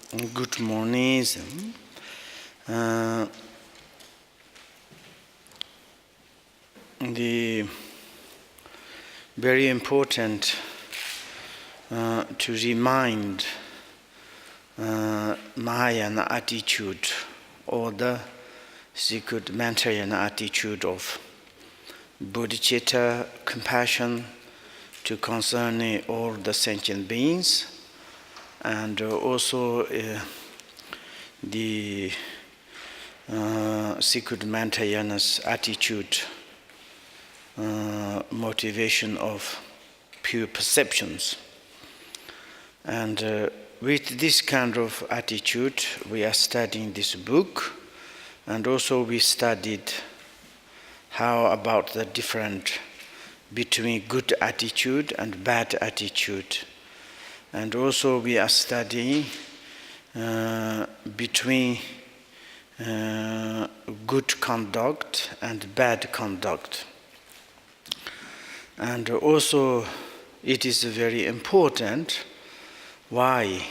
Good morning. The very important to remind Mahayana attitude or the secret Mantrayana attitude of bodhicitta, compassion to concerning all the sentient beings, and also the secret Mantrayana's attitude, motivation of pure perceptions. And with this kind of attitude, we are studying this book, and also we studied how about the difference between good attitude and bad attitude. And also we are studying between good conduct and bad conduct. And also it is very important. Why?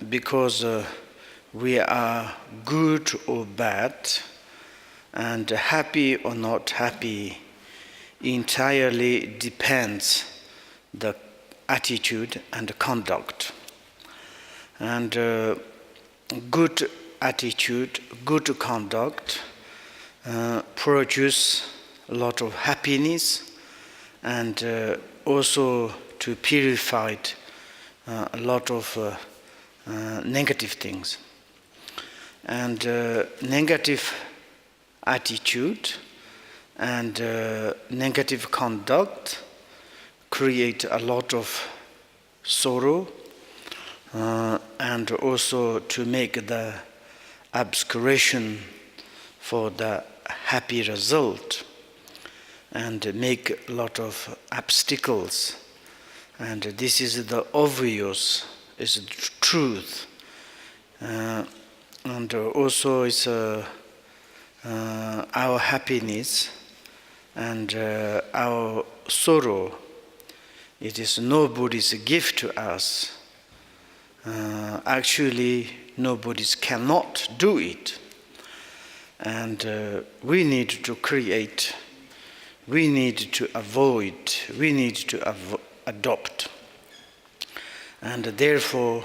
Because we are good or bad and happy or not happy entirely depends the attitude and conduct. And good attitude, good conduct produce a lot of happiness and also to purify a lot of negative things. And negative attitude and negative conduct create a lot of sorrow and also to make the obscuration for the happy result and make a lot of obstacles. And this is the obvious, is the truth. And also it's our happiness and our sorrow. It is nobody's gift to us. Actually, nobody cannot do it. And we need to create, we need to avoid, we need to adopt. And therefore,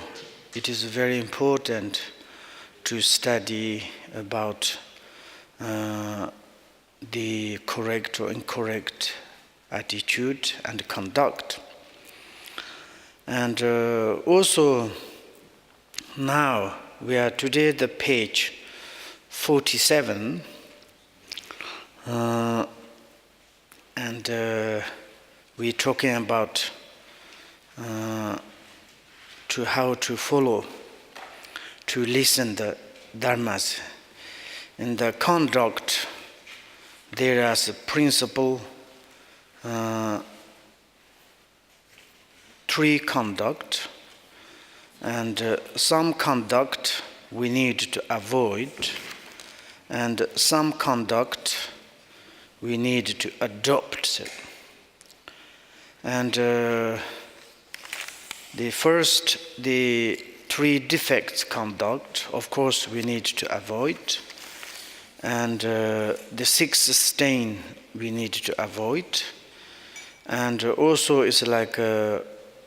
it is very important to study about the correct or incorrect attitude and conduct. And also now we are today the page 47 and we're talking about to how to follow, to listen the dharmas. In the conduct there is a principle, three conduct, and some conduct we need to avoid, and some conduct we need to adopt. And the three defects conduct, of course, we need to avoid, and the sixth stain we need to avoid, and also it's like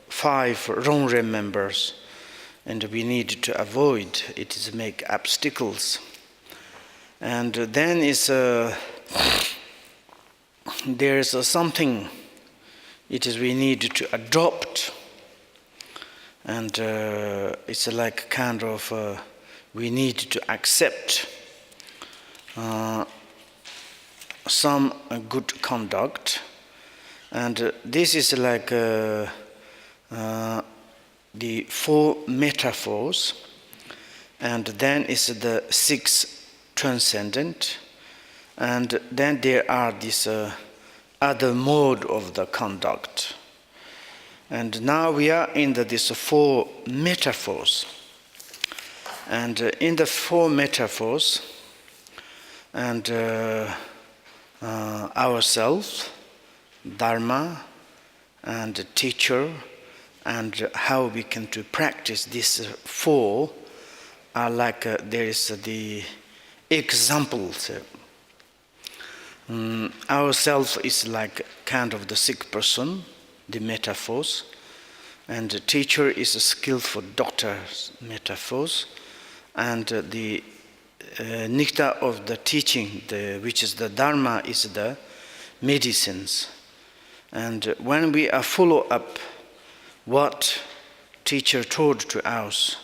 5 wrong remembers, and we need to avoid it, is make obstacles. And then is there is something it is we need to adopt, and it's like kind of we need to accept some good conduct, and this is like the 4 metaphors, and then is the 6 transcendent, and then there are this other mode of the conduct. And now we are in this 4 metaphors, and in the 4 metaphors, and ourselves, Dharma, and teacher, and how we can to practice these four are like there is the examples. Ourself is like kind of the sick person, the metaphors, and the teacher is a skillful doctor's metaphors, and the nectar of the teaching, which is the Dharma, is the medicines. And when we are follow up what teacher told to us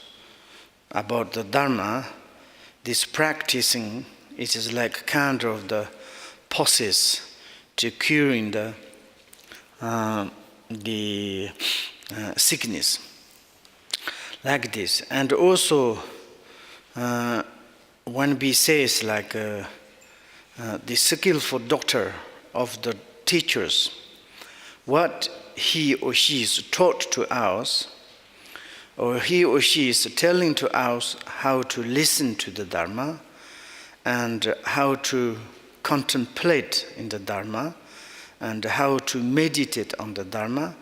about the Dharma, this practicing, it is like kind of the process to curing the sickness, like this. And also, when we say it's like the skillful doctor of the teachers, what he or she is taught to us, or he or she is telling to us how to listen to the Dharma and how to contemplate in the Dharma and how to meditate on the Dharma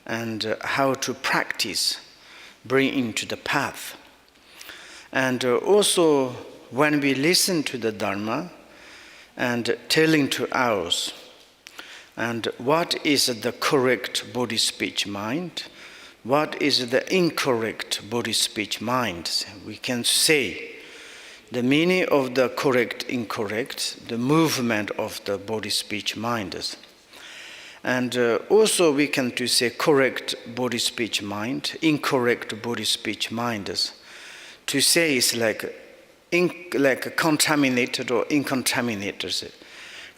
and how to practice, bring into the path. And also when we listen to the Dharma and telling to us, and what is the correct body, speech, mind, what is the incorrect body, speech, mind, we can say the meaning of the correct, incorrect, the movement of the body, speech, mind. And also we can to say correct body, speech, mind, incorrect body, speech, mind. To say is like contaminated or incontaminated.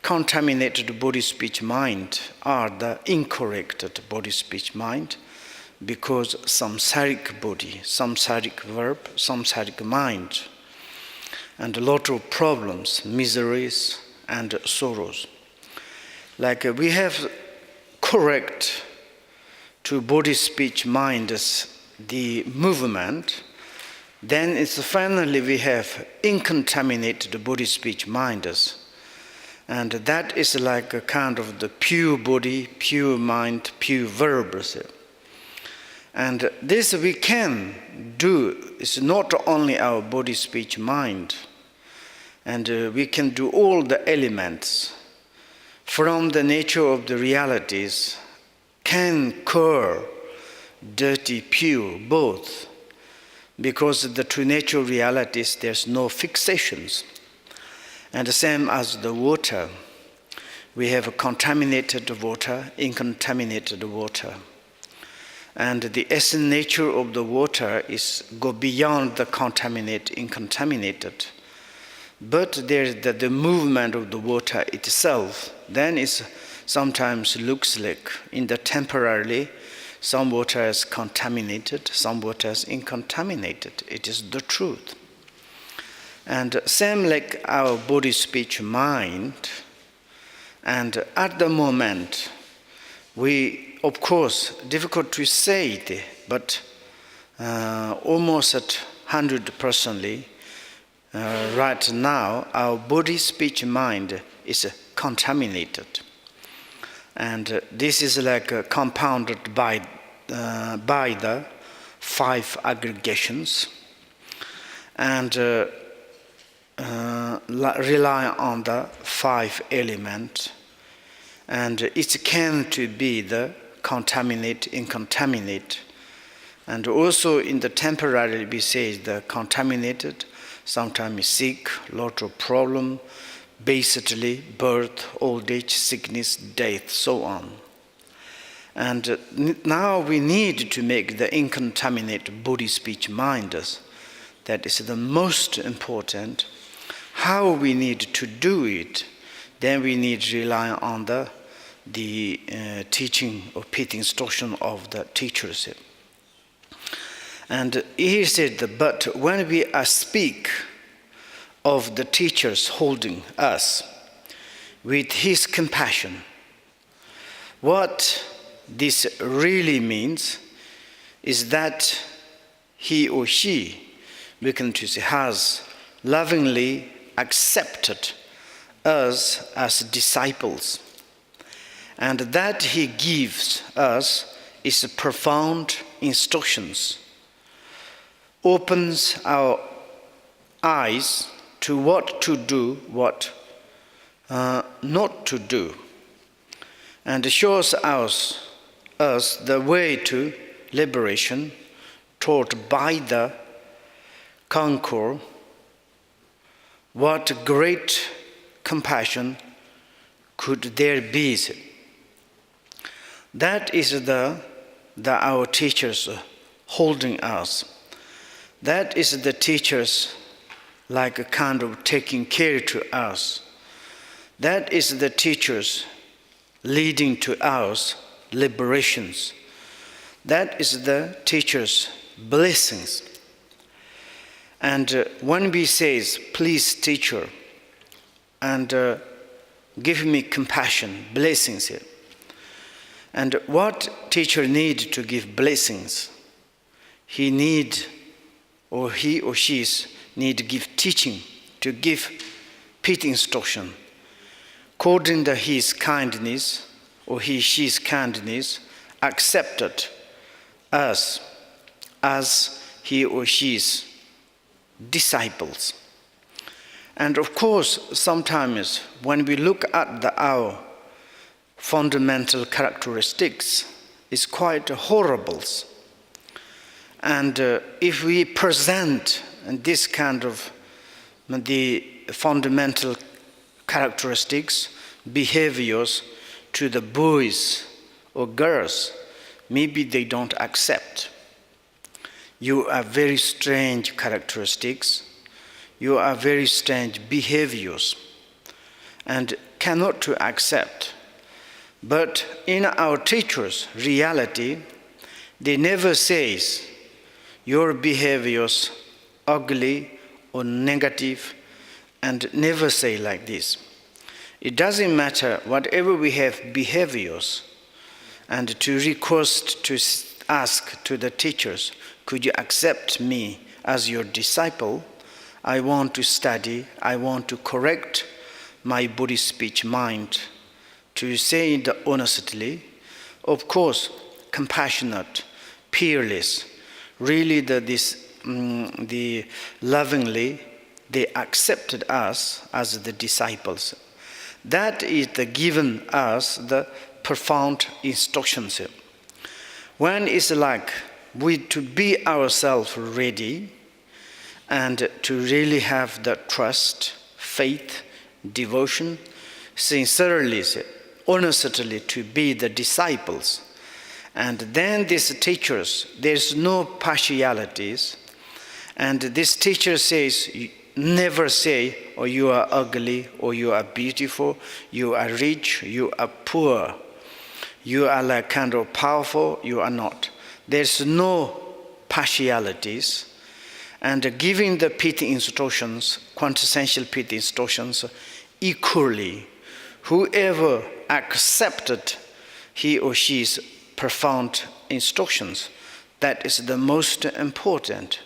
Contaminated body, speech, mind are the incorrect body, speech, mind, because samsaric body, samsaric verb, samsaric mind, and a lot of problems, miseries, and sorrows. Like we have correct to body, speech, mind as the movement, then it's finally we have incontaminated body, speech, mind. And that is like a kind of the pure body, pure mind, pure verbs. And this we can do. It's not only our body, speech, mind. And we can do all the elements from the nature of the realities, can cure dirty, pure, both. Because the true nature realities, there's no fixations. And the same as the water, we have a contaminated water, incontaminated water. And the essence nature of the water is go beyond the contaminated, incontaminated. But there's the movement of the water itself, then it sometimes looks like in the temporarily, some water is contaminated, some water is incontaminated. It is the truth. And same like our body, speech, mind. And at the moment, we, of course, difficult to say it, but almost at 100%, right now, our body, speech, mind is contaminated. And this is like compounded by the 5 aggregations. And rely on the 5 elements, and it can to be the contaminate, incontaminate, and also in the temporary we say the contaminated, sometimes sick, lot of problem, basically birth, old age, sickness, death, so on. And now we need to make the incontaminate body, speech, mind. That is the most important. How we need to do it, then we need to rely on the teaching or pit instruction of the teachers. And he said, but when we speak of the teachers holding us with his compassion, what this really means is that he or she, we can say, has lovingly accepted us as disciples, and that he gives us is profound instructions, opens our eyes to what to do, what not to do, and shows us the way to liberation taught by the conqueror. What great compassion could there be? That is our teachers holding us. That is the teachers like a kind of taking care to us. That is the teachers leading to us liberations. That is the teachers' blessings. And when we say, please teacher, and give me compassion, blessings here. And what teacher need to give blessings? He or she need to give teaching, to give pit instruction. According to his kindness, or she's kindness, accepted us as he or she's disciples. And of course, sometimes when we look at our fundamental characteristics, it's quite horrible. And if we present this kind of the fundamental characteristics, behaviors to the boys or girls, maybe they don't accept. You are very strange characteristics. You are very strange behaviors, and cannot to accept. But in our teachers' reality, they never says your behaviors ugly or negative, and never say like this. It doesn't matter whatever we have behaviors, and to request, to ask to the teachers, could you accept me as your disciple? I want to study, I want to correct my body, speech, mind, to say it honestly, of course, compassionate, peerless, really the lovingly, they accepted us as the disciples. That is the given us the profound instructions. When it's like we to be ourselves ready and to really have the trust, faith, devotion, sincerely, honestly to be the disciples. And then these teachers, there's no partialities. And this teacher says, never say, oh, you are ugly, or you are beautiful, you are rich, you are poor, you are like kind of powerful, you are not. There's no partialities. And giving the pit instructions, quintessential pit instructions, equally, whoever accepted he or she's profound instructions, that is the most important.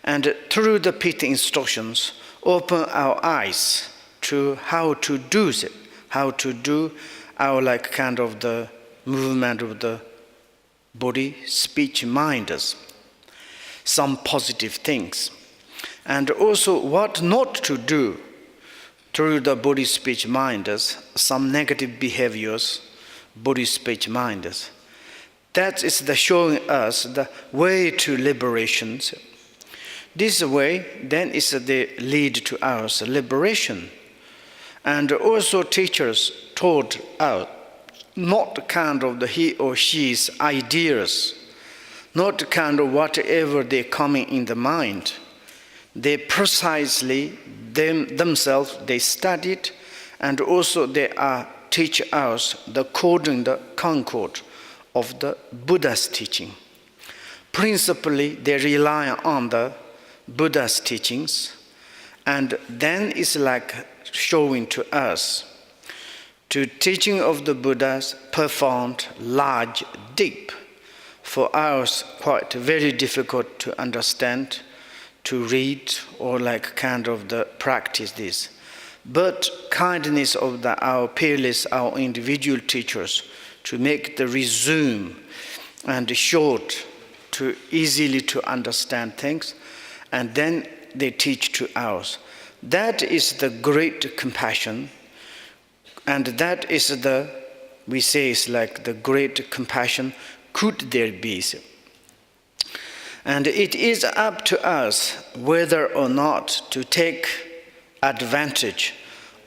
And through the pit instructions, open our eyes to how to do it, how to do our like kind of the movement of the body, speech, mind, some positive things. And also what not to do through the body, speech, mind, some negative behaviors, body, speech, mind. That is the showing us the way to liberation. This way then is the lead to our liberation. And also teachers taught us not kind of the he or she's ideas, not kind of whatever they coming in the mind. They precisely themselves they studied, and also they teach us the according the concord of the Buddha's teaching. Principally, they rely on the Buddha's teachings, and then it's like showing to us to teaching of the Buddha's profound, large, deep. For us, quite very difficult to understand, to read, or like kind of the practice this. But kindness of our peerless, our individual teachers, to make the resume and short to easily to understand things, and then they teach to ours. That is the great compassion, and that is the, we say, is like the great compassion could there be. And it is up to us whether or not to take advantage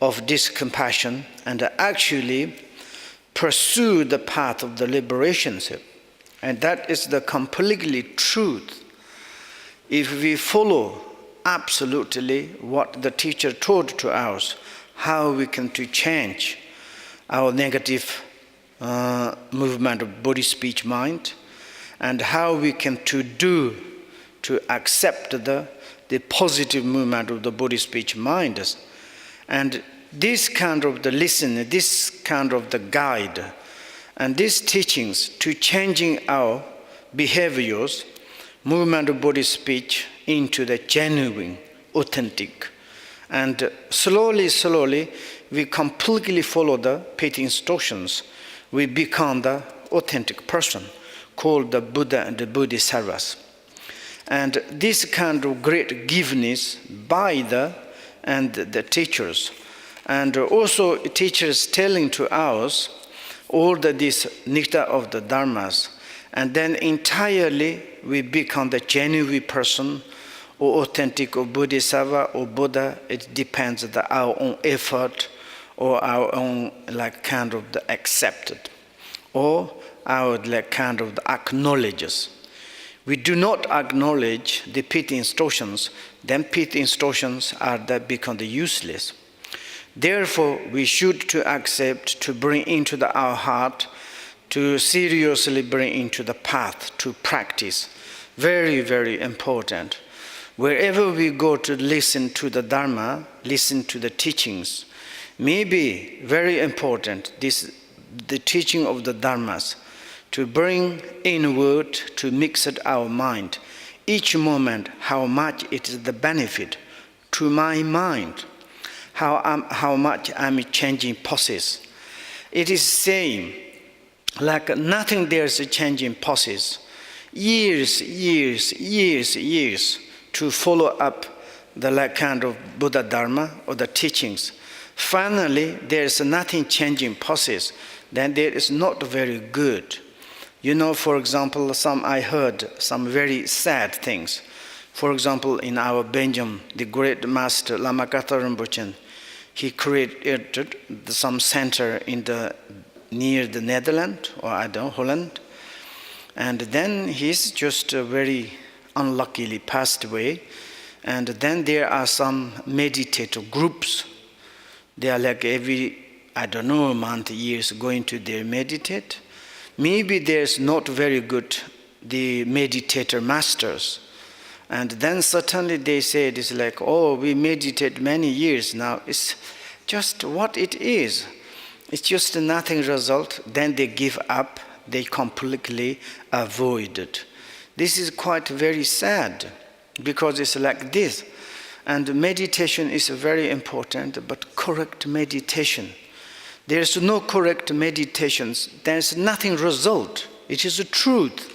of this compassion and actually pursue the path of the liberation. And that is the completely truth. If we follow absolutely what the teacher taught to us, how we can to change our negative movement of body, speech, mind, and how we can to do to accept the positive movement of the body, speech, mind. And this kind of the listen, this kind of the guide, and these teachings to changing our behaviors, movement of body, speech, into the genuine, authentic. And slowly, slowly, we completely follow the paid instructions. We become the authentic person, called the Buddha and the Bodhisattvas. And this kind of great giveness by the teachers, and also teachers telling to us all this nectar of the dharmas, and then entirely we become the genuine person, or authentic, or Bodhisattva, or Buddha. It depends on our own effort, or our own like kind of the accepted, or our like kind of the acknowledges. We do not acknowledge the pit instructions, then pit instructions are that become the useless. Therefore, we should to accept, to bring into our heart, to seriously bring into the path, to practice. Very, very important. Wherever we go to listen to the Dharma, listen to the teachings, maybe very important, the teaching of the Dharmas, to bring inward, to mix it our mind. Each moment, how much it is the benefit to my mind, how much I'm changing process. It is same, like nothing there is a changing process. Years to follow up the like kind of Buddha Dharma or the teachings. Finally, there is nothing changing process, then there is not very good. You know, for example, I heard some very sad things. For example, in our Belgium, the great master Lama Katha Rinpoche, he created some center near the Netherlands, or I don't know, Holland. And then he's just very unluckily passed away. And then there are some meditative groups. They are like every, I don't know, month, years going to their meditate. Maybe there's not very good, the meditator masters. And then suddenly they say, it's like, oh, we meditate many years now. It's just what it is. It's just nothing result. Then they give up. They completely avoid it. This is quite very sad, because it's like this. And meditation is very important, but correct meditation. There's no correct meditations. There's nothing result. It is the truth.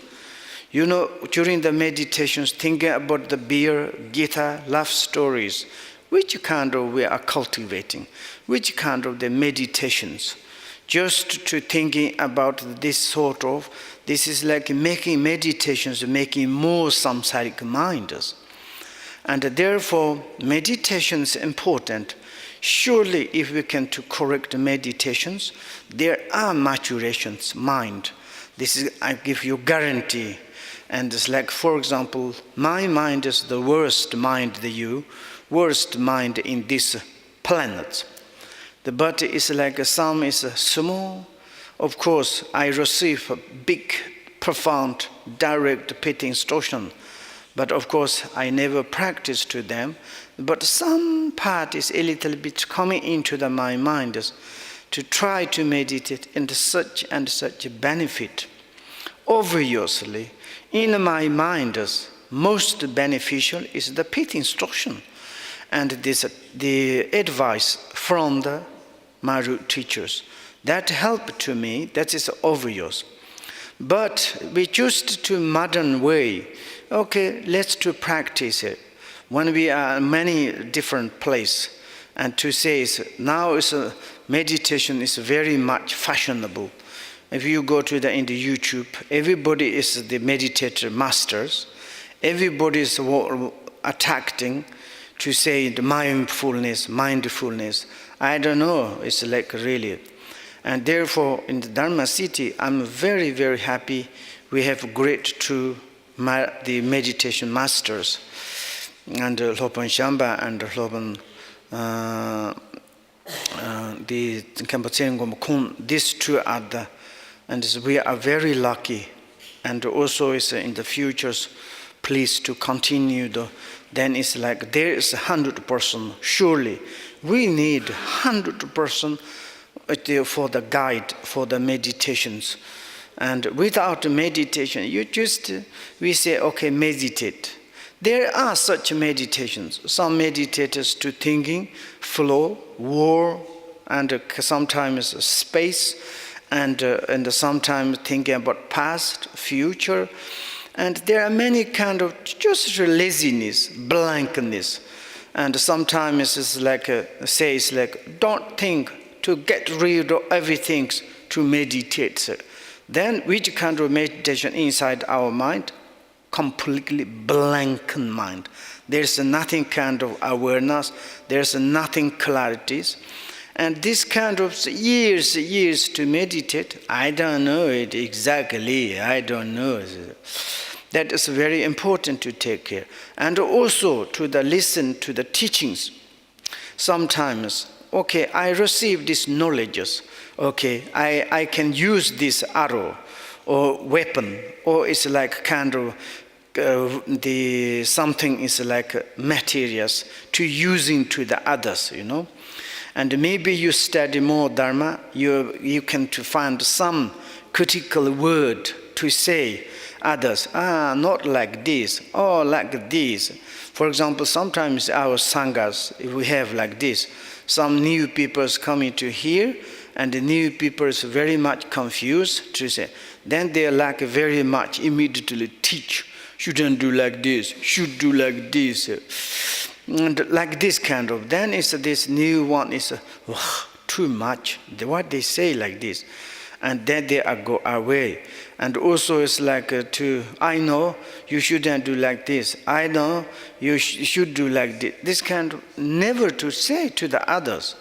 You know, during the meditations, thinking about the beer, Gita, love stories, which kind of we are cultivating? Which kind of the meditations? Just to thinking about this sort of, this is like making meditations, making more samsaric minds. And therefore, meditation is important. Surely, if we can to correct meditations, there are maturations, mind. This is, I give you guarantee. And it's like, for example, my mind is the worst mind worst mind in this planet. The body is like some is small. Of course, I receive a big, profound, direct pit instruction. But of course, I never practice to them. But some part is a little bit coming into my mind to try to meditate into such and such a benefit. Obviously, in my mind, most beneficial is the pit instruction. And the advice from my root teachers. That helped to me, that is obvious. But we choose to modern way. Okay, let's to practice it. When we are in many different places, and to say now meditation is very much fashionable. If you go to the YouTube, everybody is the meditator masters. Everybody is attacking to say the mindfulness. I don't know, it's like really. And therefore, in the Dharma City, I'm very, very happy we have great the meditation masters. And Lopan Shamba and Lopan the Kempatsen Gomkun, these two are the, and we are very lucky. And also is in the futures, please to continue then it's like there is 100%, surely. We need 100% for the guide, for the meditations. And without meditation, we say, okay, meditate. There are such meditations. Some meditators to thinking, flow, war, and sometimes space, and sometimes thinking about past, future. And there are many kind of just laziness, blankness. And sometimes it's like, says like, don't think, to get rid of everything, to meditate. Then which kind of meditation inside our mind? Completely blank mind. There's nothing kind of awareness. There's nothing clarities. And this kind of years to meditate, I don't know it exactly. I don't know. That is very important to take care. And also to listen to the teachings. Sometimes, okay, I receive these knowledges. Okay, I can use this arrow or weapon, or it's like kind of something is like materials to using to the others, you know. And maybe you study more Dharma, you can to find some critical word to say others, not like this, or like this. For example, sometimes our sanghas, if we have like this, some new people coming to hear, and the new people is very much confused to say, then they like very much immediately teach, shouldn't do like this, should do like this, and like this kind of. Then it's this new one is too much. What they say like this, and then they go away. And also it's like I know you shouldn't do like this. I know you should do like this. This kind of never to say to the others.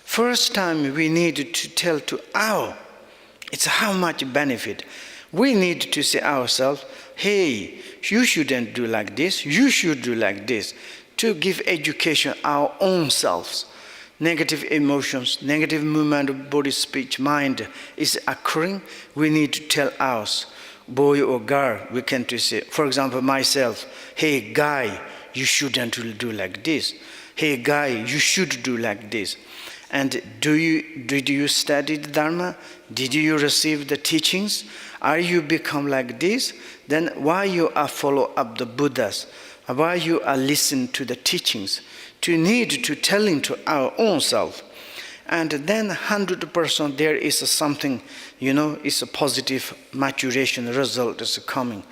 First time we need to tell to it's how much benefit. We need to say ourselves, hey, you shouldn't do like this, you should do like this, to give education our own selves. Negative emotions, negative movement of body, speech, mind is occurring. We need to tell us, boy or girl, we can to say, for example, myself, hey guy, you shouldn't do like this. Hey guy, you should do like this. And did you study the Dharma? Did you receive the teachings? Are you become like this? Then why you are follow up the Buddhas? Why you are listen to the teachings? To need to telling to our own self. And then 100% there is something, is a positive maturation result is coming.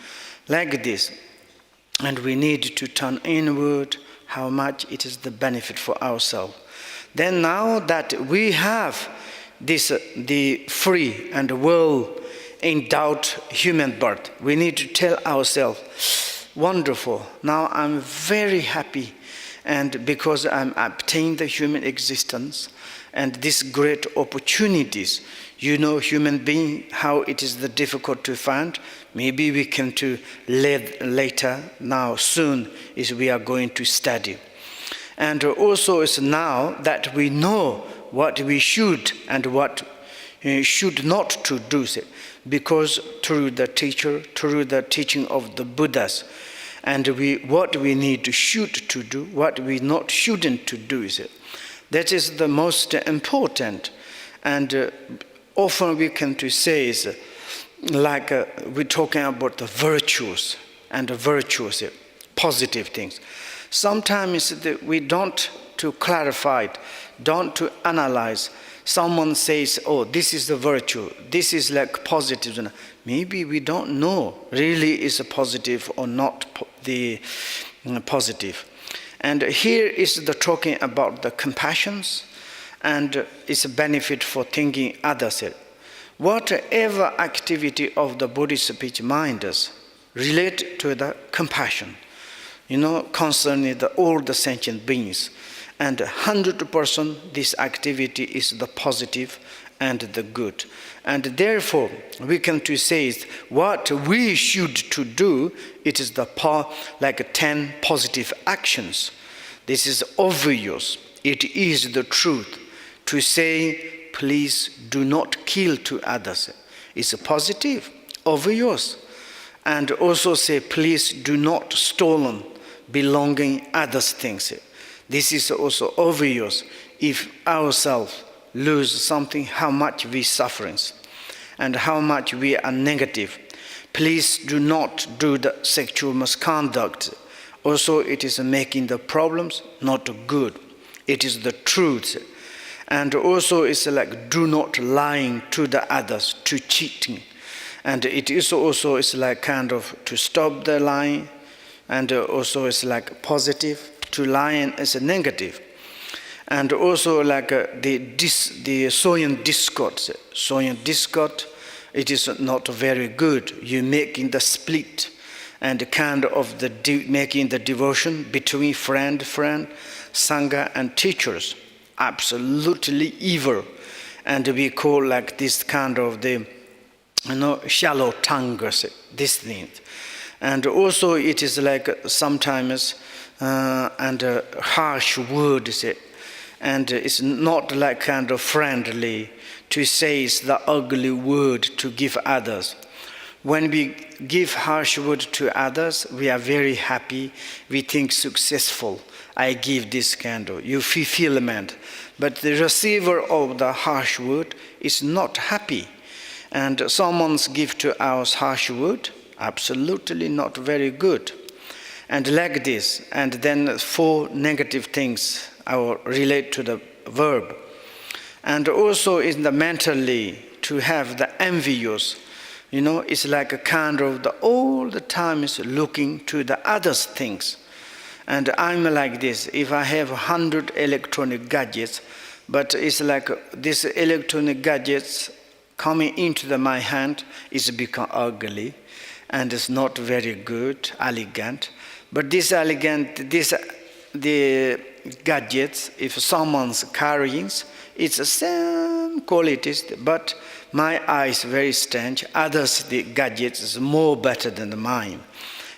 Like this. And we need to turn inward how much it is the benefit for ourselves. Then now that we have this, the free and well-endowed human birth, we need to tell ourselves, wonderful, now I'm very happy, and because I'm obtained the human existence and these great opportunities, human being, how it is the difficult to find. Maybe we can to later, now soon, is we are going to study. And also it's now that we know what we should and what should not to do, because through the teacher, through the teaching of the Buddhas, and what we need to should to do, what we not shouldn't to do is it. That is the most important. And often we can to say is like we're talking about the virtues and the virtues, positive things. Sometimes that we don't to clarify it, don't to analyze. Someone says, oh, this is the virtue, this is like positive. Maybe we don't know really is a positive or not the positive. And here is the talking about the compassions, and it's a benefit for thinking others. Whatever activity of the Buddhist speech mind does relate to the compassion, concerning all the sentient beings. And 100% this activity is the positive and the good. And therefore, we can to say what we should to do, it is the like 10 positive actions. This is obvious. It is the truth. To say, please do not kill to others. It's a positive, obvious. And also say, please do not stolen belonging others things. This is also obvious. If ourselves lose something, how much we sufferings and how much we are negative. Please do not do the sexual misconduct. Also, it is making the problems not good. It is the truth. And also, it's like do not lying to the others, to cheating. And it is also it's like kind of to stop the lying. And also, it's like positive. To lying is a negative. And also like the sowing discord. Sowing discord, it is not very good. You making the split and kind of making the devotion between friend, sangha and teachers. Absolutely evil. And we call like this kind of the shallow tongues, this thing. And also it is like sometimes harsh words, and it's not like kind of friendly to say the ugly word to give others. When we give harsh word to others, we are very happy, we think successful. I give this candle, you fulfillment. But the receiver of the harsh word is not happy. And someone's give to us harsh word, absolutely not very good. And like this, and then 4 negative things I will relate to the verb. And also in the mentally, to have the envious, it's like a kind of all the time is looking to the others' things. And I'm like this, if I have 100 electronic gadgets, but it's like this electronic gadgets coming into my hand is become ugly, and it's not very good, elegant. But the gadgets, if someone's carrying, it's the same qualities, but my eyes very strange. Others, the gadgets is more better than mine.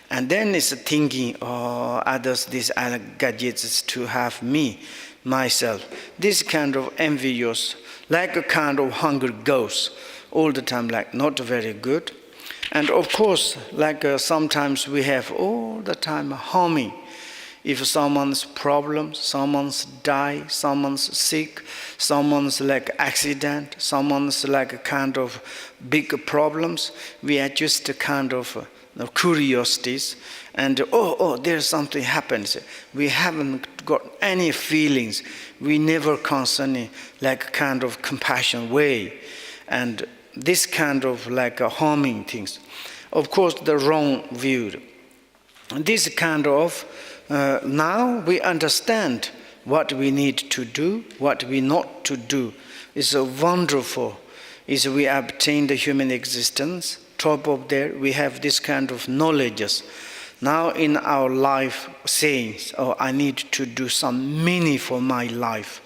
And then it's thinking, oh, others, these gadgets is to have me, myself. This kind of envious, like a kind of hunger goes all the time, like not very good. And of course, like sometimes we have all the time harming. If someone's problem, someone's die, someone's sick, someone's like accident, someone's like a kind of big problems, we are just a kind of curiosities. And there's something happens. We haven't got any feelings. We never concern like kind of compassion way. And this kind of like harming things. Of course, the wrong view. This kind of, now we understand what we need to do, what we not to do. It's wonderful. Is we obtain the human existence. Top of there, we have this kind of knowledges. Now in our life sayings, I need to do some meaning for my life.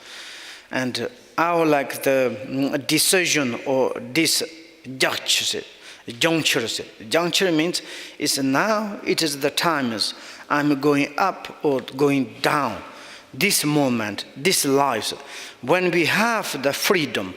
And our like the decision or this juncture means it's now it is the times I'm going up or going down. This moment, this life, when we have the freedom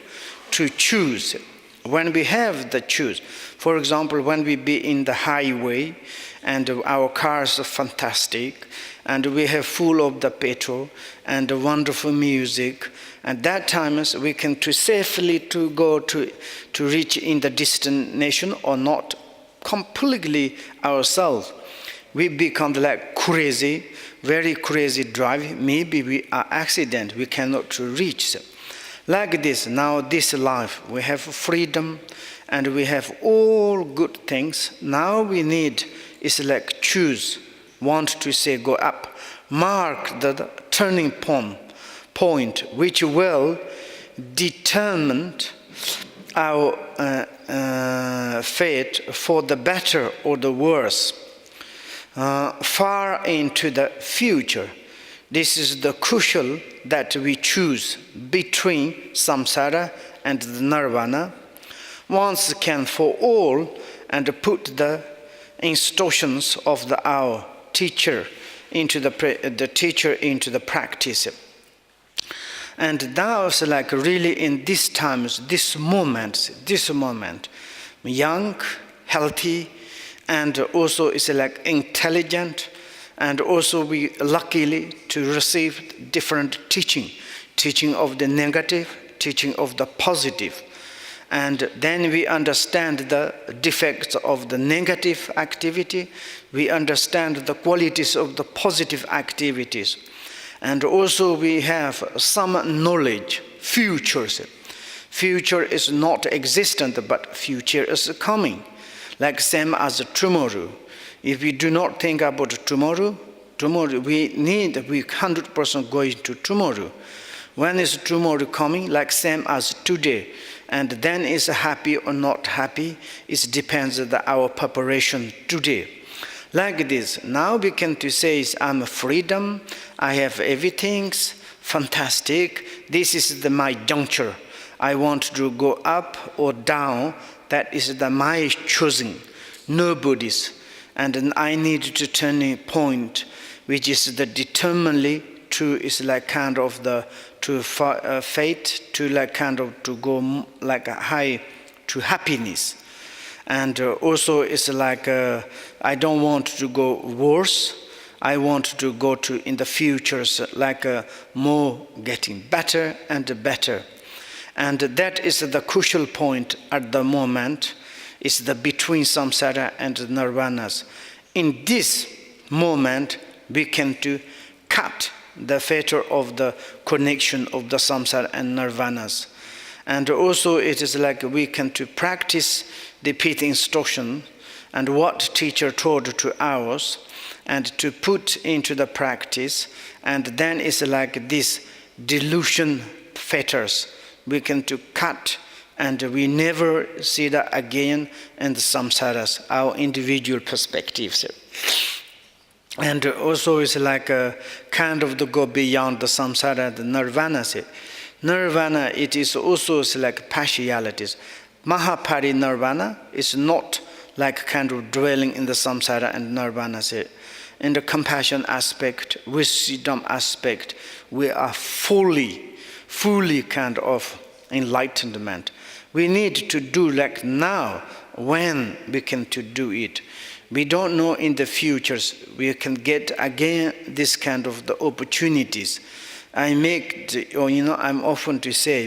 to choose, when we have the choose, for example, when we be in the highway and our cars are fantastic and we have full of the petrol and the wonderful music, and that times we can to safely to go to reach in the destination or not completely ourselves. We become like crazy. very crazy drive, maybe we are accident, we cannot reach. Like this, now this life, we have freedom and we have all good things. Now we need is like choose, want to say go up, mark the turning point which will determine our fate for the better or the worse. Far into the future. This is the crucial that we choose between samsara and the nirvana. Once can for all and put the instructions of our teacher into the teacher into the practice. And now it's like really in these times, this moment, young, healthy, and also it's like intelligent, and also we luckily to receive different teaching of the negative, teaching of the positive. And then we understand the defects of the negative activity, we understand the qualities of the positive activities. And also we have some knowledge, futures. Future is not existent, but future is coming. Like same as tomorrow. If we do not think about tomorrow we 100% going to tomorrow. When is tomorrow coming? Like same as today. And then is happy or not happy, it depends on our preparation today. Like this, now we can to say I'm freedom, I have everything, fantastic, this is my juncture. I want to go up or down, that is my choosing, nobody's. And then I need to turn a point, which is the determinedly to is like kind of the to fate, to like kind of to go like a high to happiness. And also it's like I don't want to go worse. I want to go to in the futures like more getting better and better. And that is the crucial point at the moment, is the between samsara and nirvanas. In this moment, we can to cut the fetter of the connection of the samsara and nirvanas. And also it is like we can to practice the pith instruction and what teacher told to ours, and to put into the practice, and then it's like this delusion fetters we can to cut, and we never see that again in the samsaras, our individual perspectives. And also it's like a kind of to go beyond the samsara, the nirvana. Nirvana, it is also like partialities. Mahaparinirvana is not like kind of dwelling in the samsara and nirvana. In the compassion aspect, wisdom aspect, we are fully kind of enlightenment. We need to do like now, when we can to do it. We don't know in the futures, we can get again this kind of the opportunities. I'm often to say,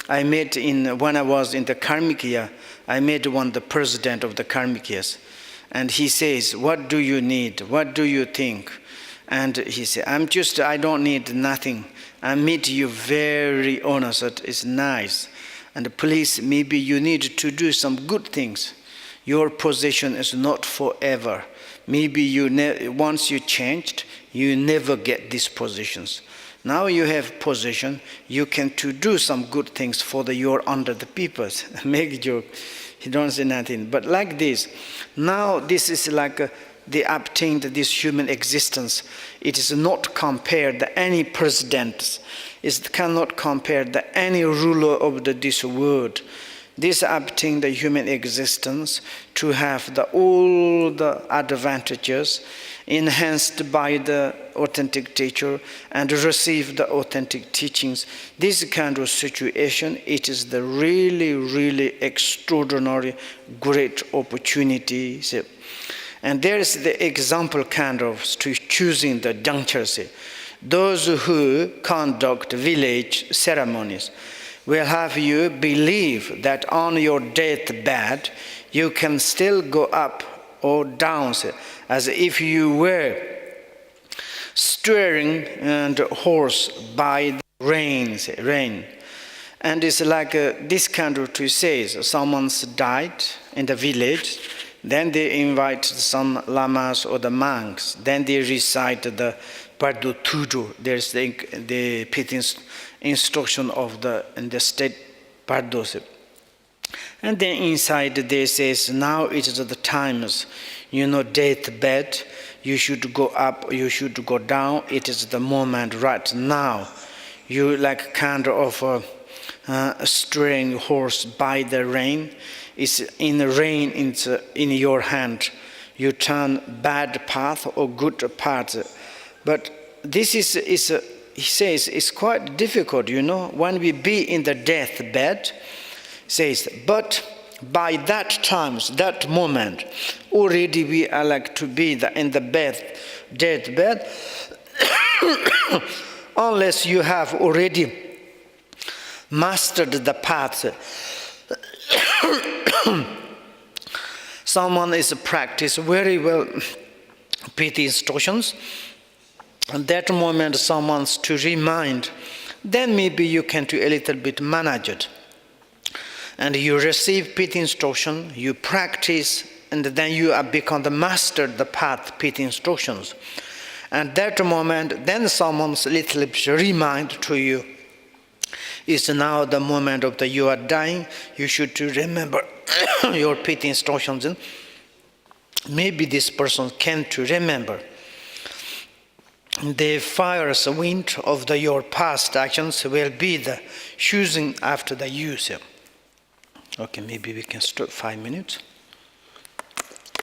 I met when I was in the Karmikya, I met the president of the Karmikyas. And he says, what do you need? What do you think? And he said, I don't need nothing. I meet you very honest, it's nice. And please, maybe you need to do some good things. Your position is not forever. Maybe once you changed, you never get these positions. Now you have position, you can to do some good things for your under the people. Make a joke. He don't say nothing. But like this, now this is like they obtained this human existence. It is not compared to any president. It cannot compare to any ruler of this world. This obtained the human existence to have all the advantages enhanced by the authentic teacher and receive the authentic teachings. This kind of situation, it is the really extraordinary great opportunity. And there is the example kind of to choosing the junctures. Those who conduct village ceremonies will have you believe that on your deathbed you can still go up or down as if you were steering and horse by the rain. And it's like this kind of to says someone's died in the village, then they invite some lamas or the monks, then they recite the Pardo Tudo. There's the pitting instruction of in the state Pardos. And then inside they says, now it is the times, deathbed, you should go up, you should go down, it is the moment right now. You like kind of steering horse by the rain. It's in the rain, it's in your hand. You turn bad path or good path. But this is he says, it's quite difficult, when we be in the deathbed, says, but by that times, that moment, already we are like to be in the deathbed, unless you have already mastered the path. Someone is practice very well PT instructions. At that moment, someone's to remind, then maybe you can do a little bit manage it. And you receive PT instruction, you practice, and then you have become the master the path PT instructions. And that moment, then someone's little bit remind to you, is now the moment of you are dying, you should remember your PT instructions. Maybe this person can to remember. The fires wind of your past actions will be the choosing after the use. Okay, maybe we can stop 5 minutes.